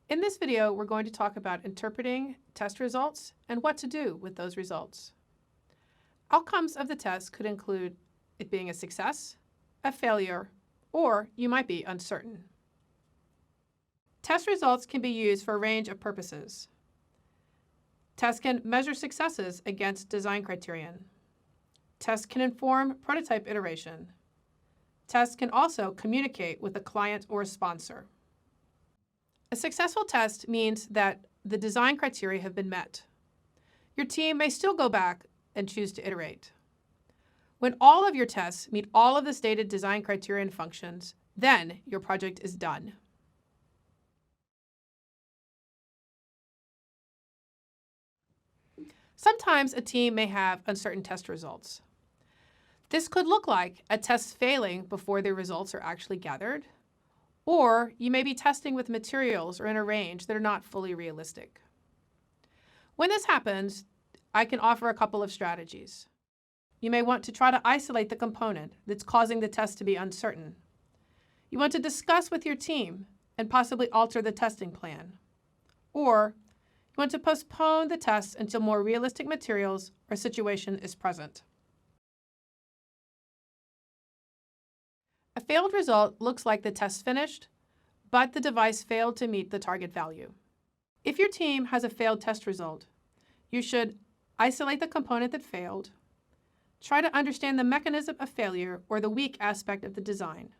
In this video, we're going to talk about interpreting test results and what to do with those results. Outcomes of the test could include it being a success, a failure, or you might be uncertain. Test results can be used for a range of purposes. Tests can measure successes against design criterion. Tests can inform prototype iteration. Tests can also communicate with a client or a sponsor. A successful test means that the design criteria have been met. Your team may still go back and choose to iterate. When all of your tests meet all of the stated design criteria and functions, then your project is done. Sometimes a team may have uncertain test results. This could look like a test failing before the results are actually gathered, or you may be testing with materials or in a range that are not fully realistic. When this happens, I can offer a couple of strategies. You may want to try to isolate the component that's causing the test to be uncertain. You want to discuss with your team and possibly alter the testing plan. Or you want to postpone the test until more realistic materials or situation is present. A failed result looks like the test finished, but the device failed to meet the target value. If your team has a failed test result, you should isolate the component that failed, try to understand the mechanism of failure or the weak aspect of the design.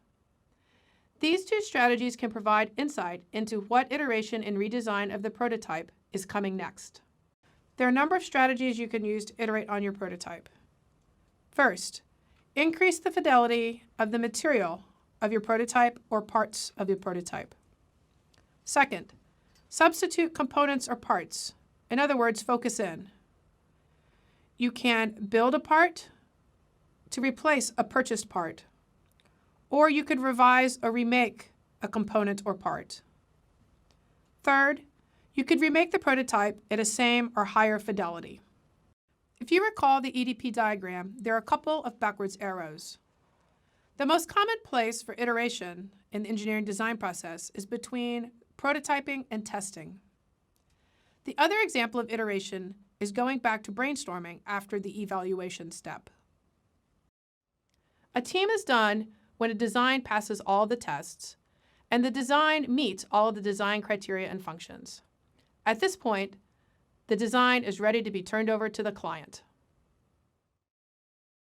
These two strategies can provide insight into what iteration and redesign of the prototype is coming next. There are a number of strategies you can use to iterate on your prototype. First, increase the fidelity of the material of your prototype or parts of your prototype. Second, substitute components or parts. In other words, focus in. You can build a part to replace a purchased part, or you could revise or remake a component or part. Third, you could remake the prototype at a same or higher fidelity. If you recall the EDP diagram, there are a couple of backwards arrows. The most common place for iteration in the engineering design process is between prototyping and testing. The other example of iteration is going back to brainstorming after the evaluation step. A team is done when a design passes all the tests and the design meets all of the design criteria and functions. At this point, the design is ready to be turned over to the client.